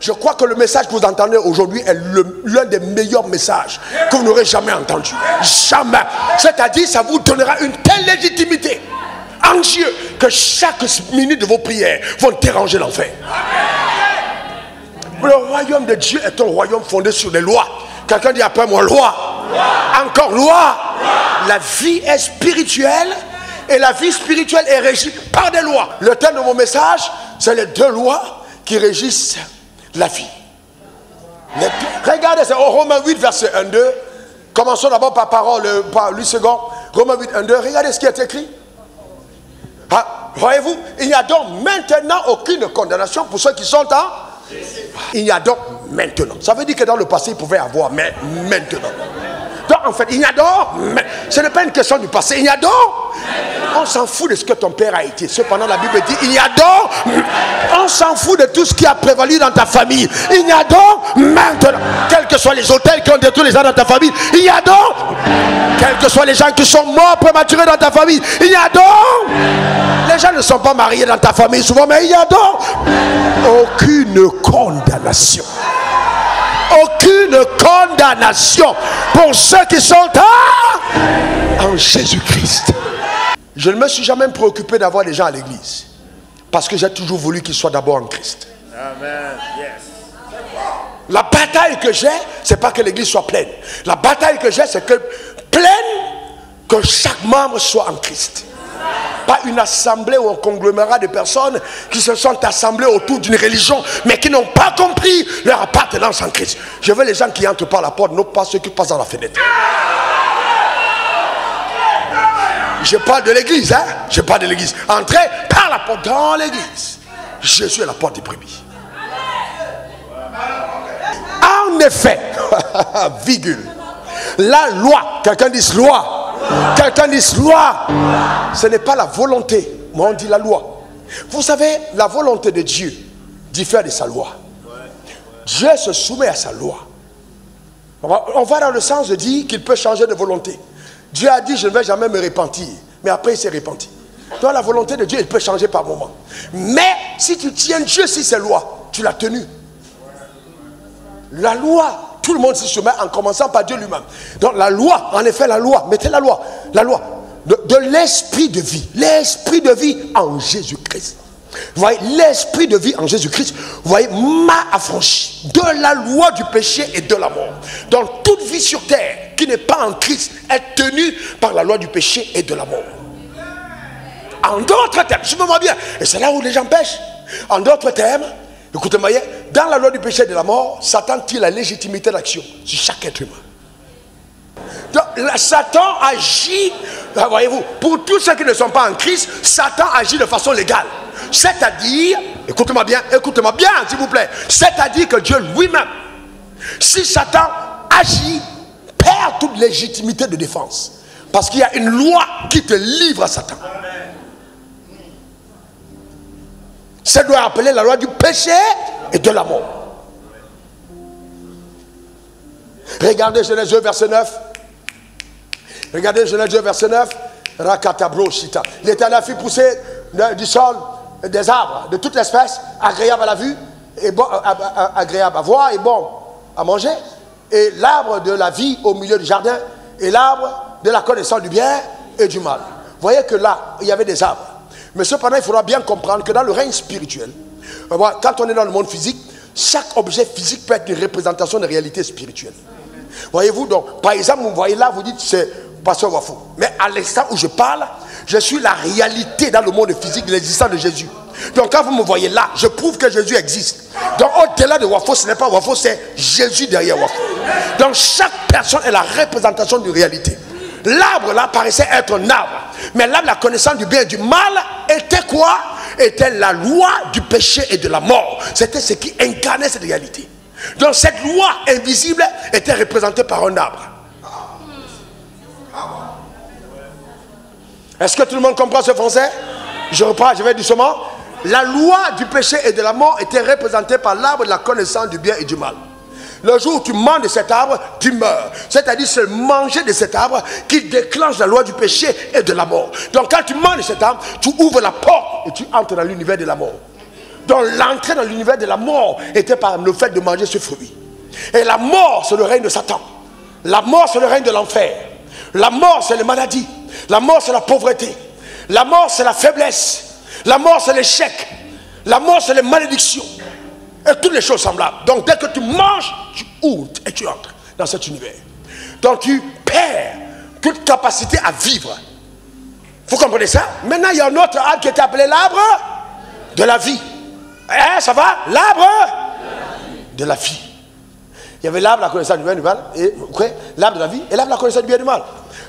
Je crois que le message que vous entendez aujourd'hui est l'un des meilleurs messages que vous n'aurez jamais entendu. Jamais. C'est-à-dire, ça vous donnera une telle légitimité en Dieu que chaque minute de vos prières vont déranger l'enfer. Le royaume de Dieu est un royaume fondé sur les lois. Quelqu'un dit après moi, loi. Encore loi. La vie est spirituelle et la vie spirituelle est régie par des lois. Le thème de mon message, c'est les deux lois qui régissent la vie. Regardez, c'est au Romains 8, verset 1-2. Commençons d'abord par parole, par lui second. Romains 8, 1-2. Regardez ce qui est écrit. Ah, voyez-vous, il n'y a donc maintenant aucune condamnation pour ceux qui sont en... Il y a donc maintenant. Ça veut dire que dans le passé, il pouvait y avoir, mais maintenant. Donc en fait, il y a donc... Ce n'est pas une question du passé. Il y a donc... On s'en fout de ce que ton père a été. Cependant, la Bible dit, il y a donc... On s'en fout de tout ce qui a prévalu dans ta famille. Il y a donc maintenant. Quels que soient les hôtels qui ont détruit les gens dans ta famille. Il y a donc... Quels que soient les gens qui sont morts prématurés dans ta famille. Il y a donc... Les gens ne sont pas mariés dans ta famille souvent, mais il y a donc... Aucune condamnation. Aucune condamnation pour ceux qui sont en Jésus-Christ. Je ne me suis jamais préoccupé d'avoir des gens à l'église parce que j'ai toujours voulu qu'ils soient d'abord en Christ. Amen. Yes. La bataille que j'ai, c'est pas que l'église soit pleine. La bataille que j'ai, c'est que pleine, que chaque membre soit en Christ. Pas une assemblée ou un conglomérat de personnes qui se sont assemblées autour d'une religion mais qui n'ont pas compris leur appartenance en Christ. Je veux les gens qui entrent par la porte, non pas ceux qui passent dans la fenêtre. Je parle de l'église, hein? Je parle de l'église. Entrez par la porte dans l'église. Jésus est la porte des brebis. En effet, virgule, la loi, quelqu'un dit loi. Quelqu'un dit loi. Ce n'est pas la volonté. Moi on dit la loi. Vous savez, la volonté de Dieu diffère de sa loi. Dieu se soumet à sa loi. On va dans le sens de dire qu'il peut changer de volonté. Dieu a dit je ne vais jamais me repentir. Mais après il s'est repenti. Donc la volonté de Dieu il peut changer par moment. Mais si tu tiens Dieu sur ses lois, tu l'as tenu. La loi, tout le monde s'y soumet en commençant par Dieu lui-même. Donc la loi, en effet la loi, mettez la loi de l'esprit de vie. L'esprit de vie en Jésus-Christ. Vous voyez, l'esprit de vie en Jésus-Christ, vous voyez, m'a affranchi de la loi du péché et de la mort. Donc toute vie sur terre qui n'est pas en Christ est tenue par la loi du péché et de la mort. En d'autres termes, je me vois bien, et c'est là où les gens pêchent. En d'autres termes, écoutez-moi, dans la loi du péché et de la mort, Satan tire la légitimité d'action sur chaque être humain. Donc, Satan agit, voyez-vous, pour tous ceux qui ne sont pas en Christ, Satan agit de façon légale. C'est-à-dire, écoutez-moi bien, s'il vous plaît. C'est-à-dire que Dieu lui-même, si Satan agit, perd toute légitimité de défense. Parce qu'il y a une loi qui te livre à Satan. Ça doit appeler la loi du péché et de la mort. Regardez Genèse 2, verset 9. Regardez Genèse 2, verset 9. Rakatabro Shita. L'Éternel fit pousser du sol des arbres de toute espèce, agréables à la vue, et bon, agréables à voir et bon à manger. Et l'arbre de la vie au milieu du jardin, et l'arbre de la connaissance du bien et du mal. Vous voyez que là, il y avait des arbres. Mais cependant, il faudra bien comprendre que dans le règne spirituel, quand on est dans le monde physique, chaque objet physique peut être une représentation de réalité spirituelle. Voyez-vous, donc, par exemple, vous voyez là, vous dites c'est Pasteur Wafo. Mais à l'instant où je parle, je suis la réalité dans le monde physique de l'existence de Jésus. Donc quand vous me voyez là, je prouve que Jésus existe. Donc au-delà de Wafo, ce n'est pas Wafo, c'est Jésus derrière Wafo. Donc chaque personne est la représentation d'une réalité. L'arbre là paraissait être un arbre. Mais l'arbre, la connaissance du bien et du mal, était quoi? Était la loi du péché et de la mort. C'était ce qui incarnait cette réalité. Donc cette loi invisible était représentée par un arbre. Est-ce que tout le monde comprend ce français? Je reprends, je vais doucement. La loi du péché et de la mort était représentée par l'arbre de la connaissance du bien et du mal. Le jour où tu manges de cet arbre, tu meurs. C'est-à-dire c'est manger de cet arbre qui déclenche la loi du péché et de la mort. Donc quand tu manges de cet arbre, tu ouvres la porte et tu entres dans l'univers de la mort. Donc l'entrée dans l'univers de la mort était par le fait de manger ce fruit. Et la mort, c'est le règne de Satan. La mort, c'est le règne de l'enfer. La mort, c'est les maladies. La mort, c'est la pauvreté. La mort, c'est la faiblesse. La mort, c'est l'échec. La mort, c'est les malédictions. Et toutes les choses semblables. Donc dès que tu manges, tu ouvres et tu entres dans cet univers. Donc tu perds toute capacité à vivre. Vous comprenez ça? Maintenant, il y a un autre arbre qui est appelé l'arbre de la vie. Ça va? L'arbre de la vie. Il y avait l'arbre de la connaissance du bien et du mal, et l'arbre de la vie et l'arbre de la connaissance du bien et du mal.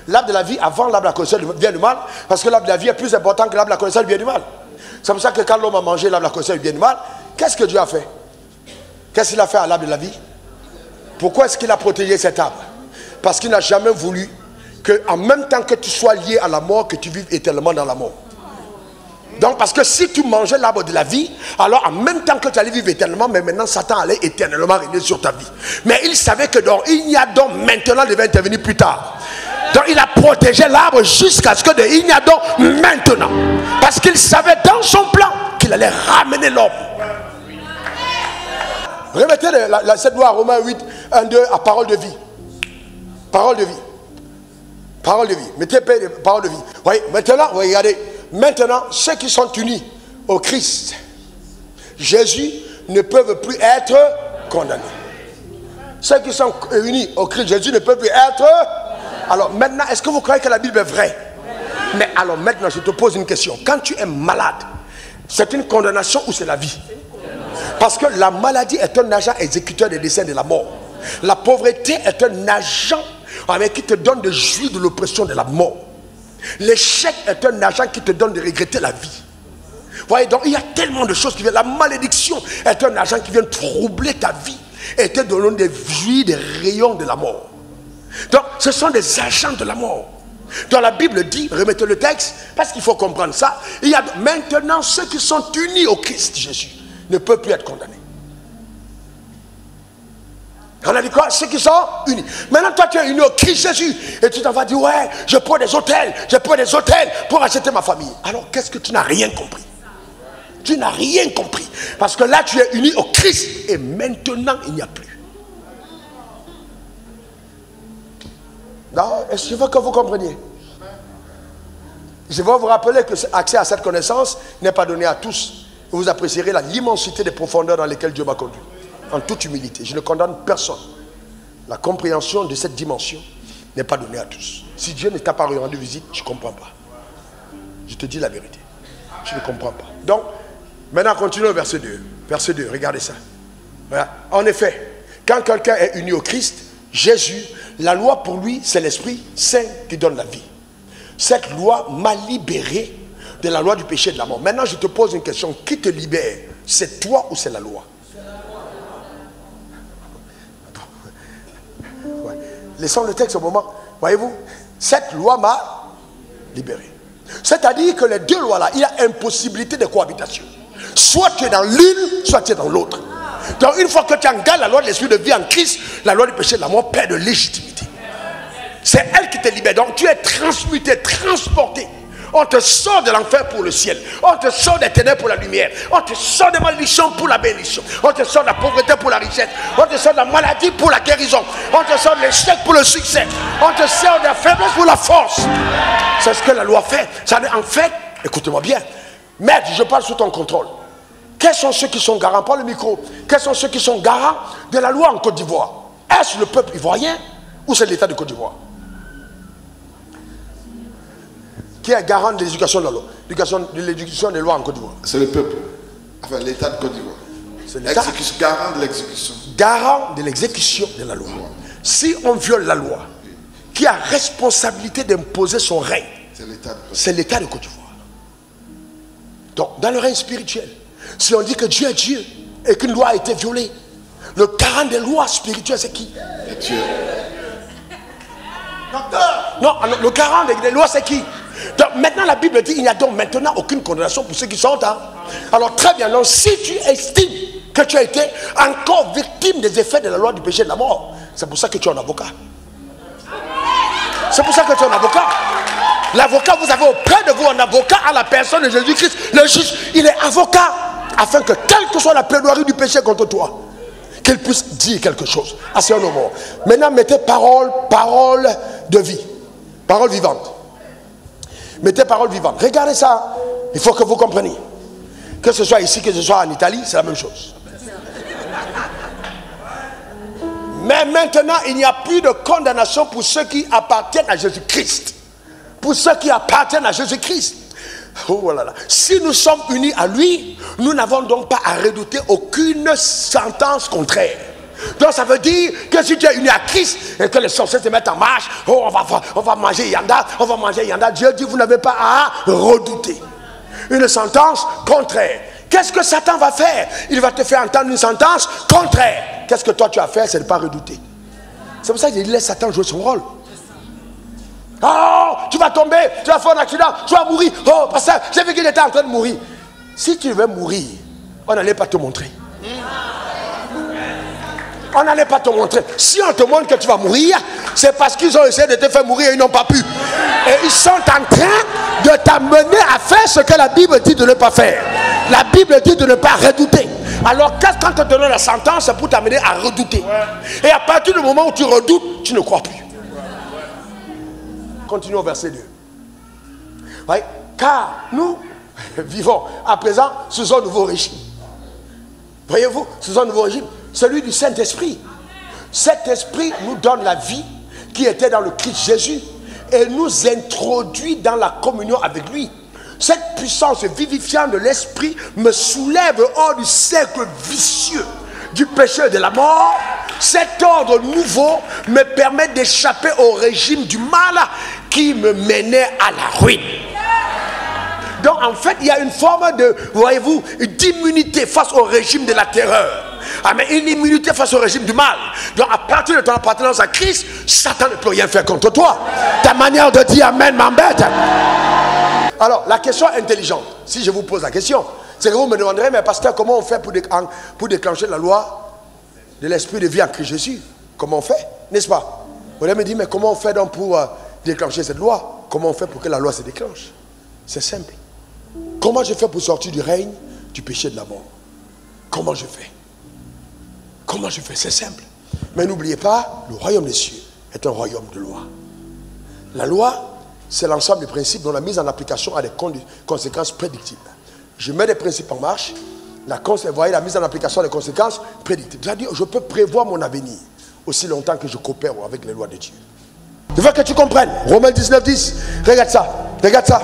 L'arbre de la vie avant l'arbre de la connaissance du bien et du mal, parce que l'arbre de la vie est plus important que l'arbre de la connaissance du bien et du mal. C'est pour ça que quand l'homme a mangé l'arbre de la connaissance du bien et du mal, qu'est-ce que Dieu a fait? Qu'est-ce qu'il a fait à l'arbre de la vie? Pourquoi est-ce qu'il a protégé cet arbre? Parce qu'il n'a jamais voulu qu'en même temps que tu sois lié à la mort, que tu vives éternellement dans la mort. Donc parce que si tu mangeais l'arbre de la vie, alors en même temps que tu allais vivre éternellement, mais maintenant Satan allait éternellement régner sur ta vie. Mais il savait que donc il n'y a donc maintenant devait intervenir plus tard. Donc il a protégé l'arbre jusqu'à ce que il n'y a donc maintenant. Parce qu'il savait dans son plan qu'il allait ramener l'homme. Remettez cette loi à Romains 8, 1, 2 à parole de vie. Parole de vie. Parole de vie. Mettez parole de vie. Oui, maintenant, regardez. Maintenant, ceux qui sont unis au Christ, Jésus, ne peuvent plus être condamnés. Ceux qui sont unis au Christ, Jésus, ne peuvent plus être... Alors maintenant, est-ce que vous croyez que la Bible est vraie? Mais alors maintenant, je te pose une question. Quand tu es malade, c'est une condamnation ou c'est la vie? Parce que la maladie est un agent exécuteur des desseins de la mort. La pauvreté est un agent qui te donne de jouir de l'oppression de la mort. L'échec est un agent qui te donne de regretter la vie. Vous voyez, donc il y a tellement de choses qui viennent. La malédiction est un agent qui vient troubler ta vie et te donner des jouir des rayons de la mort. Donc ce sont des agents de la mort. Dans la Bible dit, remettez le texte, parce qu'il faut comprendre ça. Il y a maintenant ceux qui sont unis au Christ Jésus ne peuvent plus être condamnés. On a dit quoi? Ceux qui sont unis. Maintenant, toi, tu es uni au Christ Jésus. Et tu t'en vas dire, ouais, je prends des hôtels. Je prends des hôtels pour acheter ma famille. Alors, qu'est-ce que tu n'as rien compris? Tu n'as rien compris. Parce que là, tu es uni au Christ. Et maintenant, il n'y a plus. Non, je veux que vous compreniez. Je veux vous rappeler que l'accès à cette connaissance n'est pas donné à tous. Vous apprécierez l'immensité des profondeurs dans lesquelles Dieu m'a conduit. En toute humilité, je ne condamne personne. La compréhension de cette dimension n'est pas donnée à tous. Si Dieu ne t'a pas rendu visite, je ne comprends pas. Je te dis la vérité. Je ne comprends pas. Donc, maintenant, continuons au verset 2. Verset 2, regardez ça. Voilà. En effet, quand quelqu'un est uni au Christ, Jésus, la loi pour lui, c'est l'Esprit Saint qui donne la vie. Cette loi m'a libéré de la loi du péché et de la mort. Maintenant, je te pose une question. Qui te libère? C'est toi ou c'est la loi? Ouais. Laissons le texte au moment. Voyez-vous, cette loi m'a libéré. C'est-à-dire que les deux lois-là, il y a impossibilité de cohabitation. Soit tu es dans l'une, soit tu es dans l'autre. Donc une fois que tu engages la loi de l'esprit de vie en Christ, la loi du péché et de la mort perd de légitimité. C'est elle qui te libère. Donc tu es transmuté, transporté. On te sort de l'enfer pour le ciel. On te sort des ténèbres pour la lumière. On te sort des malédictions pour la bénédiction. On te sort de la pauvreté pour la richesse. On te sort de la maladie pour la guérison. On te sort de l'échec pour le succès. On te sort de la faiblesse pour la force. C'est ce que la loi fait. En fait, écoutez-moi bien. Maître, je parle sous ton contrôle. Quels sont ceux qui sont garants? Prends le micro. Quels sont ceux qui sont garants de la loi en Côte d'Ivoire? Est-ce le peuple ivoirien ou c'est l'État de Côte d'Ivoire? Qui est garant de l'éducation de la loi? De l'éducation des lois en Côte d'Ivoire? C'est le peuple. Enfin, l'État de Côte d'Ivoire. C'est l'État. Garant de l'exécution. Garant de l'exécution de la loi. Si on viole la loi, qui a responsabilité d'imposer son règne? C'est l'État de Côte d'Ivoire. Donc, dans le règne spirituel, si on dit que Dieu est Dieu et qu'une loi a été violée, le garant des lois spirituelles, c'est qui? Dieu. Non, le garant des lois, c'est qui? Donc maintenant la Bible dit il n'y a donc maintenant aucune condamnation pour ceux qui sont. Alors très bien, donc si tu estimes que tu as été encore victime des effets de la loi du péché et de la mort, c'est pour ça que tu es un avocat. C'est pour ça que tu es un avocat. L'avocat, vous avez auprès de vous un avocat à la personne de Jésus-Christ. Le juge, il est avocat. afin que quelle que soit la plaidoirie du péché contre toi, qu'il puisse dire quelque chose à ce moment. Maintenant, mettez parole de vie, parole vivante. Mettez parole vivante. Regardez ça. Il faut que vous compreniez. Que ce soit ici, que ce soit en Italie, c'est la même chose. Mais maintenant, il n'y a plus de condamnation pour ceux qui appartiennent à Jésus-Christ. Pour ceux qui appartiennent à Jésus-Christ. Oh là là. Si nous sommes unis à lui, nous n'avons donc pas à redouter aucune sentence contraire. Donc ça veut dire que si tu es uni à Christ et que les sorciers se mettent en marche, oh, on va manger Yanda, on va manger Yanda. Dieu dit, vous n'avez pas à redouter une sentence contraire. Qu'est-ce que Satan va faire? Il va te faire entendre une sentence contraire. Qu'est-ce que toi tu as fait? C'est de ne pas redouter. C'est pour ça qu'il laisse Satan jouer son rôle. Oh, tu vas tomber, tu vas faire un accident, tu vas mourir. Oh, pasteur, j'ai vu qu'il était en train de mourir. Si tu veux mourir, on n'allait pas te montrer. On n'allait pas te montrer. Si on te montre que tu vas mourir, c'est parce qu'ils ont essayé de te faire mourir et ils n'ont pas pu. Et ils sont en train de t'amener à faire ce que la Bible dit de ne pas faire. La Bible dit de ne pas redouter. Alors quand on te donne la sentence, c'est pour t'amener à redouter. Et à partir du moment où tu redoutes, tu ne crois plus. Continuons au verset 2. Oui, car nous vivons à présent sous un nouveau régime. Voyez-vous, sous un nouveau régime, celui du Saint-Esprit. Cet esprit nous donne la vie qui était dans le Christ Jésus et nous introduit dans la communion avec lui. Cette puissance vivifiante de l'esprit me soulève hors du cercle vicieux du péché et de la mort. Cet ordre nouveau me permet d'échapper au régime du mal qui me menait à la ruine. Donc en fait, il y a une forme de, voyez-vous, d'immunité face au régime de la terreur. Ah, mais une immunité face au régime du mal. Donc à partir de ton appartenance à Christ, Satan ne peut rien faire contre toi. Ta manière de dire Amen m'embête. Alors, la question intelligente, si je vous pose la question, c'est que vous me demanderez, mais pasteur, comment on fait pour déclencher la loi de l'esprit de vie en Christ Jésus? Comment on fait? N'est-ce pas? Vous allez me dire, mais comment on fait donc pour déclencher cette loi? Comment on fait pour que la loi se déclenche? C'est simple. Comment je fais pour sortir du règne du péché de la mort? Comment je fais? Comment je fais? C'est simple. Mais n'oubliez pas, le royaume des cieux est un royaume de loi. La loi, c'est l'ensemble des principes dont la mise en application a des conséquences prédictibles. Je mets des principes en marche, voyez, la mise en application a des conséquences prédictibles. C'est-à-dire, je peux prévoir mon avenir aussi longtemps que je coopère avec les lois de Dieu. Je veux que tu comprennes. Romains 19, 10. Regarde ça. Regarde ça.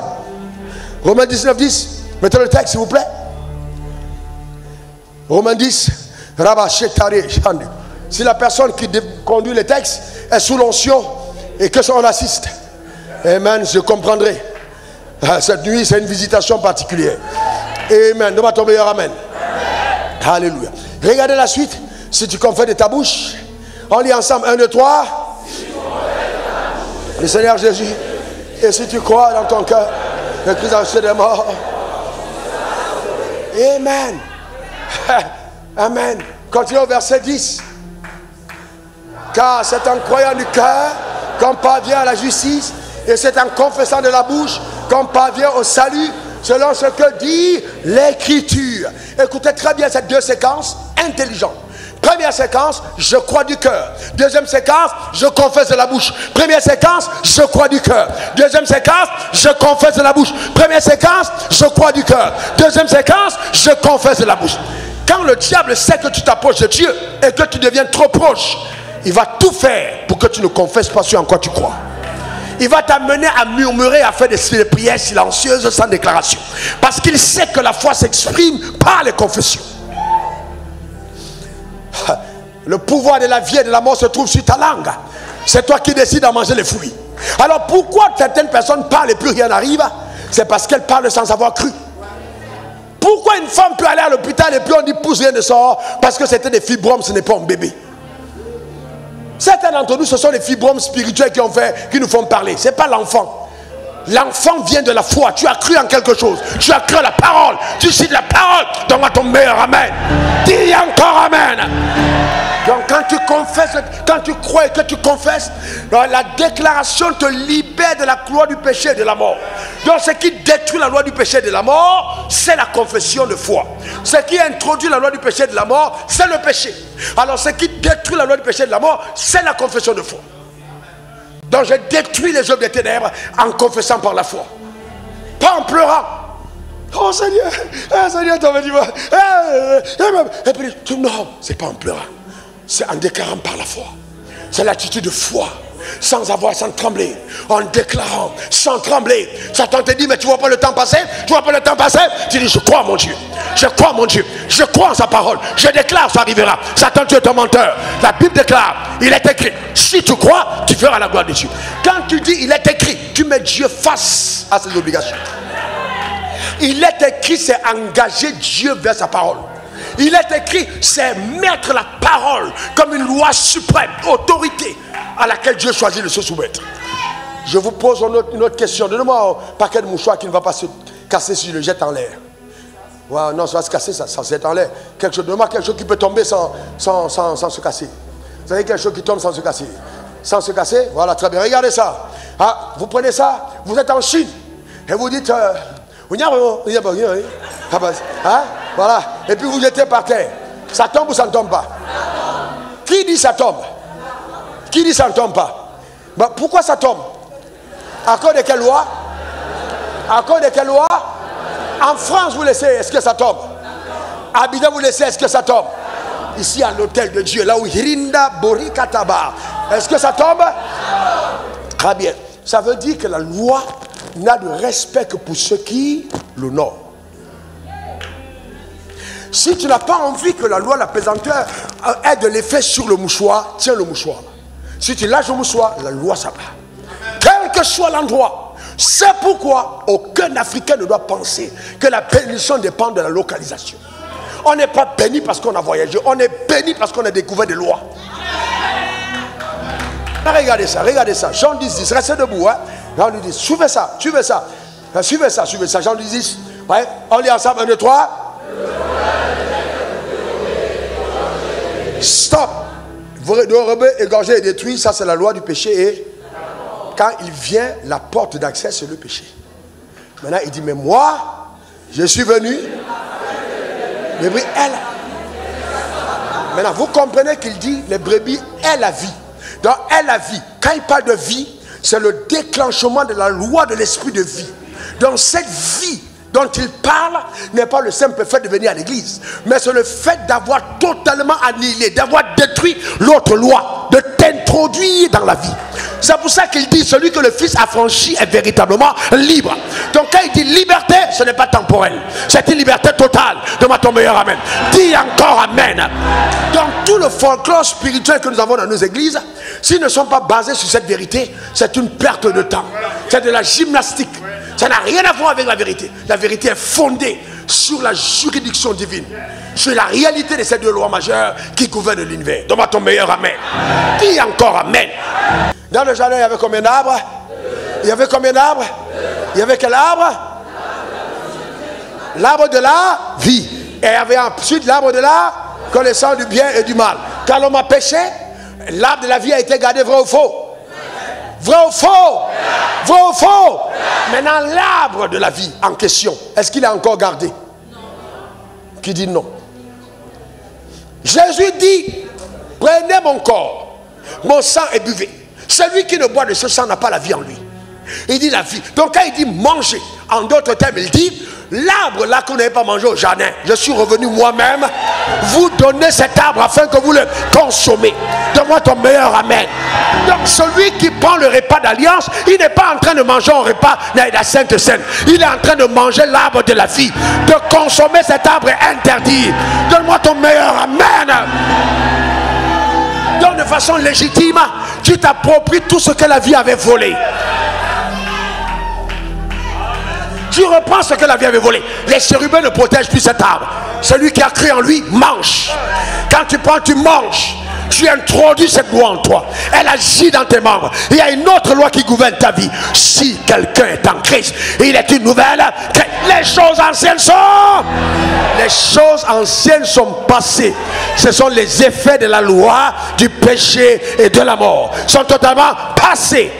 Romains 19, 10. Mettez le texte, s'il vous plaît. Romains 10. Si la personne qui conduit le texte est sous l'onction et que on assiste, amen, je comprendrai. Cette nuit, c'est une visitation particulière. Amen. Demande ton meilleur amen. Alléluia. Regardez la suite. Si tu confesses de ta bouche, on lit ensemble 1, 2, 3. Le Seigneur Jésus. Et si tu crois dans ton cœur que Christ a ressuscité des morts. Amen. Amen. Continuons au verset 10. Car c'est en croyant du cœur qu'on parvient à la justice, et c'est en confessant de la bouche qu'on parvient au salut, selon ce que dit l'Écriture. Écoutez très bien ces deux séquences intelligentes. Première séquence, je crois du cœur. Deuxième séquence, je confesse de la bouche. Première séquence, je crois du cœur. Deuxième séquence, je confesse de la bouche. Première séquence, je crois du cœur. Deuxième séquence, je confesse de la bouche. Quand le diable sait que tu t'approches de Dieu et que tu deviens trop proche, il va tout faire pour que tu ne confesses pas ce en quoi tu crois. Il va t'amener à murmurer, à faire des prières silencieuses sans déclaration. Parce qu'il sait que la foi s'exprime par les confessions. Le pouvoir de la vie et de la mort se trouve sur ta langue. C'est toi qui décides d'en manger les fruits. Alors pourquoi certaines personnes parlent et plus rien n'arrive? C'est parce qu'elles parlent sans avoir cru. Pourquoi une femme peut aller à l'hôpital et puis on dit pousse rien ne sort? Parce que c'était des fibromes, ce n'est pas un bébé. Certains d'entre nous, ce sont les fibromes spirituels qui nous font parler. Ce n'est pas l'enfant. L'enfant vient de la foi. Tu as cru en quelque chose. Tu as cru à la parole. Tu cites la parole. Donne-moi ton meilleur amen. Dis encore amen. Donc quand tu confesses, quand tu crois et que tu confesses, la déclaration te libère de la loi du péché et de la mort. Donc ce qui détruit la loi du péché et de la mort, c'est la confession de foi. Ce qui introduit la loi du péché et de la mort, c'est le péché. Alors ce qui détruit la loi du péché et de la mort, c'est la confession de foi. Donc je détruis les œuvres des ténèbres en confessant par la foi. Pas en pleurant. Oh Seigneur, Seigneur, t'en vas dire. Et puis, non, c'est pas en pleurant. C'est en déclarant par la foi. C'est l'attitude de foi. Sans trembler. En déclarant, sans trembler. Satan te dit, mais tu vois pas le temps passer? Tu vois pas le temps passer? Tu dis, je crois en mon Dieu. Je crois en mon Dieu. Je crois en sa parole. Je déclare, ça arrivera. Satan, tu es un menteur. La Bible déclare, il est écrit. Si tu crois, tu feras la gloire de Dieu. Quand tu dis, il est écrit, tu mets Dieu face à ses obligations. Il est écrit, c'est engager Dieu vers sa parole. Il est écrit, c'est mettre la parole comme une loi suprême, autorité à laquelle Dieu choisit de se soumettre. Je vous pose une autre question. Donnez-moi un paquet de mouchoirs qui ne va pas se casser si je le jette en l'air. Ouais, non, ça va se casser, ça se jette en l'air. Donnez-moi quelque chose qui peut tomber sans se casser. Vous avez quelque chose qui tombe sans se casser. Sans se casser, voilà, très bien. Regardez ça. Ah, vous prenez ça, vous êtes en Chine. Et vous dites... hein? Voilà. Et puis vous jetez par terre. Ça tombe ou ça ne tombe pas? Qui dit ça tombe? Qui dit ça ne tombe pas? Ben, pourquoi ça tombe? À cause de quelle loi? À cause de quelle loi? En France, vous laissez, est-ce que ça tombe? À Abidjan, vous laissez, est-ce que ça tombe? Ici, à l'hôtel de Dieu, là où Hirinda Borikataba, est-ce que ça tombe? Très bien. Ça veut dire que la loi n'a de respect que pour ceux qui l'honorent. Si tu n'as pas envie que la loi, la pesanteur, ait de l'effet sur le mouchoir, tiens le mouchoir. Si tu lâches le mouchoir, la loi ça va. Quel que soit l'endroit. C'est pourquoi aucun Africain ne doit penser que la bénédiction dépend de la localisation. On n'est pas béni parce qu'on a voyagé. On est béni parce qu'on a découvert des lois. Regardez ça, regardez ça. Jean 10, restez debout. Hein. Jean 10, suivez ça, suivez ça. Suivez ça, suivez ça. Jean 10, ouais. On lit ensemble, 1, 2, 3. Stop. Vos rebelles égorgés et détruits, ça c'est la loi du péché. Et quand il vient, la porte d'accès c'est le péché. Maintenant il dit, mais moi, je suis venu. Les brebis, elle. Maintenant vous comprenez qu'il dit, les brebis est la vie. Donc est la vie. Quand il parle de vie, c'est le déclenchement de la loi de l'esprit de vie. Donc cette vie dont il parle n'est pas le simple fait de venir à l'église, mais c'est le fait d'avoir totalement annihilé, d'avoir détruit l'autre loi, de t'introduire dans la vie. C'est pour ça qu'il dit, celui que le Fils a franchi est véritablement libre. Donc quand il dit liberté, ce n'est pas temporel, c'est une liberté totale. Demande ton meilleur amen. Dis encore amen. Donc tout le folklore spirituel que nous avons dans nos églises, s'ils ne sont pas basés sur cette vérité, c'est une perte de temps, c'est de la gymnastique. Ça n'a rien à voir avec la vérité. La vérité est fondée sur la juridiction divine, sur la réalité de ces deux lois majeures qui gouvernent l'univers. Donne-moi ton meilleur amen. Dis encore amen. Dans le jardin, il y avait combien d'arbres? Il y avait combien d'arbres? Il y avait quel arbre? L'arbre de la vie. Et il y avait ensuite l'arbre de la connaissance du bien et du mal. Quand l'homme a péché, l'arbre de la vie a été gardé, vrai ou faux? Vrai ou faux? Vrai ou faux? Maintenant, l'arbre de la vie en question, est-ce qu'il est encore gardé? Non. Qui dit non? Jésus dit, prenez mon corps, mon sang et buvez. Celui qui ne boit de ce sang n'a pas la vie en lui. Il dit la vie. Donc quand il dit manger, en d'autres termes, il dit, l'arbre là qu'on n'avait pas mangé au jardin, je suis revenu moi-même vous donner cet arbre afin que vous le consommez. Donne-moi ton meilleur amen. Donc celui qui prend le repas d'alliance, il n'est pas en train de manger un repas de la Sainte Seine. Il est en train de manger l'arbre de la vie. De consommer cet arbre est interdit. Donne-moi ton meilleur amen. Donc de façon légitime, tu t'appropries tout ce que la vie avait volé. Tu reprends ce que la vie avait volé. Les chérubins ne protègent plus cet arbre. Celui qui a cru en lui mange. Quand tu prends, tu manges. tu introduis cette loi en toi. Elle agit dans tes membres. Il y a une autre loi qui gouverne ta vie. Si quelqu'un est en Christ, il est une nouvelle. Les choses anciennes sont passées. Ce sont les effets de la loi, du péché et de la mort. Sont totalement passées.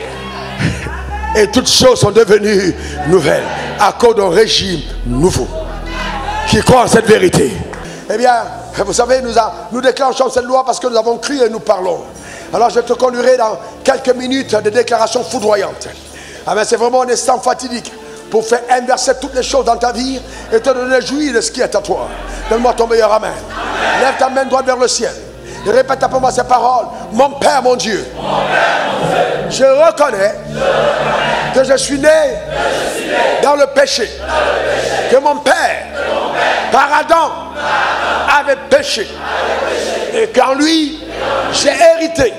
Et toutes choses sont devenues nouvelles à cause d'un régime nouveau qui croit en cette vérité. Eh bien, vous savez, nous déclenchons cette loi parce que nous avons cru et nous parlons. Alors je te conduirai dans quelques minutes de déclarations foudroyantes. Ah ben, c'est vraiment un instant fatidique pour faire inverser toutes les choses dans ta vie et te donner jouir de ce qui est à toi. Donne-moi ton meilleur amen. Lève ta main droite vers le ciel. Et répète après moi ces paroles. Mon Père, mon Dieu, je reconnais que je suis né dans le péché. Que mon Père, par Adam, avait péché. Et qu'en lui, j'ai hérité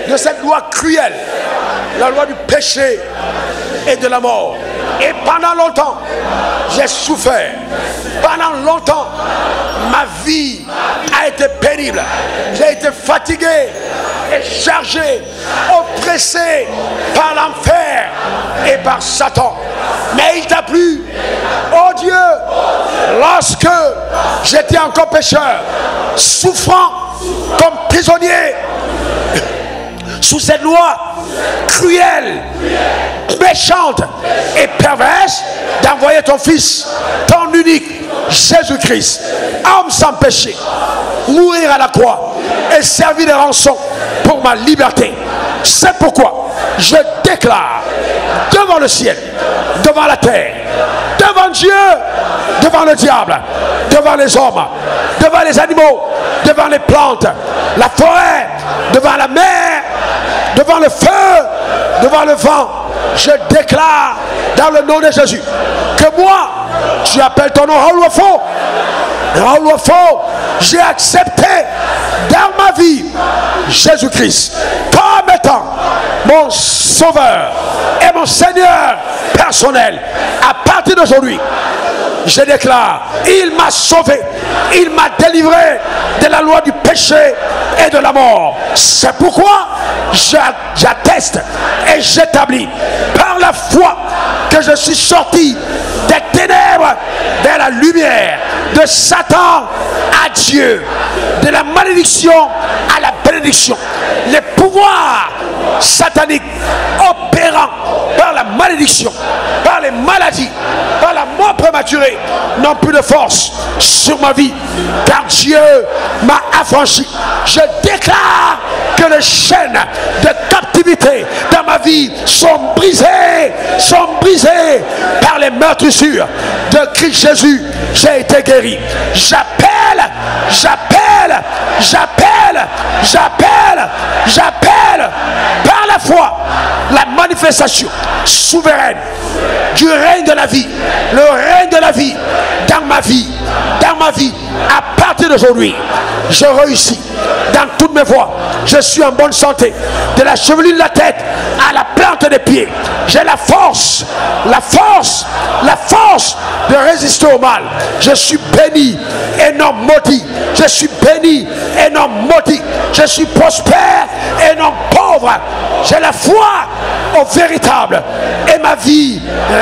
de cette loi cruelle, la loi du péché et de la mort. Et pendant longtemps, j'ai souffert. Pendant longtemps, ma vie a été pénible. J'ai été fatigué et chargé, oppressé par l'enfer et par Satan. Mais il t'a plu, oh Dieu, lorsque j'étais encore pécheur, souffrant comme prisonnier sous cette loi cruelle, méchante et perverse, d'envoyer ton fils, ton unique Jésus-Christ, homme sans péché, mourir à la croix et servir de rançon pour ma liberté. C'est pourquoi je déclare devant le ciel, devant la terre, devant Dieu, devant le diable, devant les hommes, devant les animaux, devant les plantes, la forêt, devant la mer, devant le feu, devant le vent, je déclare dans le nom de Jésus que moi, tu appelles ton nom Raoul Wafo. Raoul Wafo, j'ai accepté dans ma vie Jésus-Christ comme étant mon sauveur et mon Seigneur personnel. À partir d'aujourd'hui, je déclare, il m'a sauvé, il m'a délivré de la loi du péché et de la mort. C'est pourquoi j'atteste et j'établis par la foi que je suis sorti des ténèbres vers la lumière, de Satan à Dieu, de la malédiction à la bénédiction. Les pouvoirs sataniques opérant par la malédiction, par les maladies, par la mort prématurée n'ont plus de force sur ma vie, car Dieu m'a affranchi. Je déclare que les chaînes de captivité dans ma vie sont brisées par les meurtrissures de Christ Jésus. J'ai été guéri. J'appelle par la foi la manifestation souveraine du règne de la vie, le règne de la vie dans ma vie. À partir d'aujourd'hui, je réussis dans toutes mes voies. Je suis en bonne santé, de la chevelure de la tête à la plante des pieds. J'ai la force de résister au mal. Je suis béni et non maudit. Je suis béni et non maudit. Je suis prospère et non pauvre. J'ai la foi au véritable. Et ma vie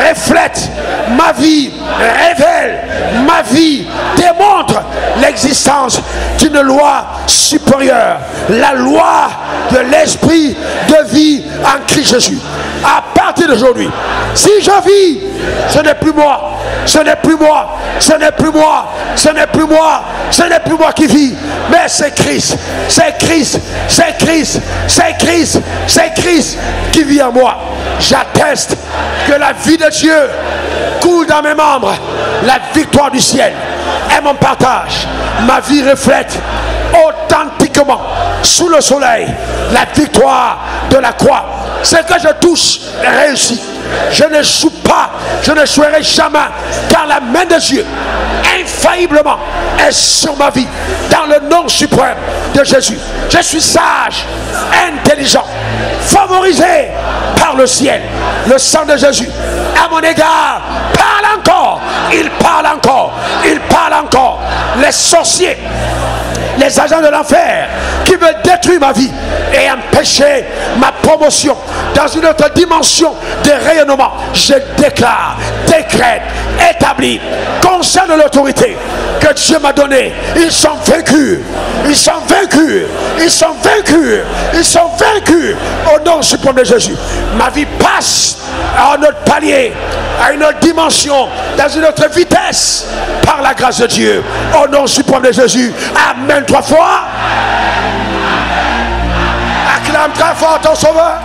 reflète, ma vie révèle, ma vie démontre l'existence d'une loi supérieure. La loi de l'esprit de vie en Christ Jésus. À partir d'aujourd'hui, si je vis, ce n'est plus moi, ce n'est plus moi, ce n'est plus moi, ce n'est plus moi, ce n'est plus moi qui vis, mais c'est Christ, c'est Christ, c'est Christ, c'est Christ, c'est Christ qui vit en moi. J'atteste que la vie de Dieu coule dans mes membres. La victoire du ciel est mon partage. Ma vie reflète authentiquement sous le soleil la victoire de la croix. Ce que je touche réussit. Je ne joue pas, je ne jouerai jamais, car la main de Dieu infailliblement est sur ma vie dans le nom suprême de Jésus. Je suis sage, intelligent, favorisé par le ciel. Le sang de Jésus à mon égard parle encore, il parle encore, il parle encore. Les sorciers, les agents de l'enfer qui veulent détruire ma vie et empêcher ma promotion dans une autre dimension de rayonnement, je déclare, décrète, établis, conscient de l'autorité que Dieu m'a donnée. Ils sont vaincus, ils sont vaincus, ils sont vaincus, ils sont vaincus au nom suprême de Jésus. Ma vie passe à un autre palier, à une autre dimension, dans une autre vitesse, par la grâce de Dieu, au nom suprême de Jésus. Amen 3 fois. Acclame très fort ton sauveur.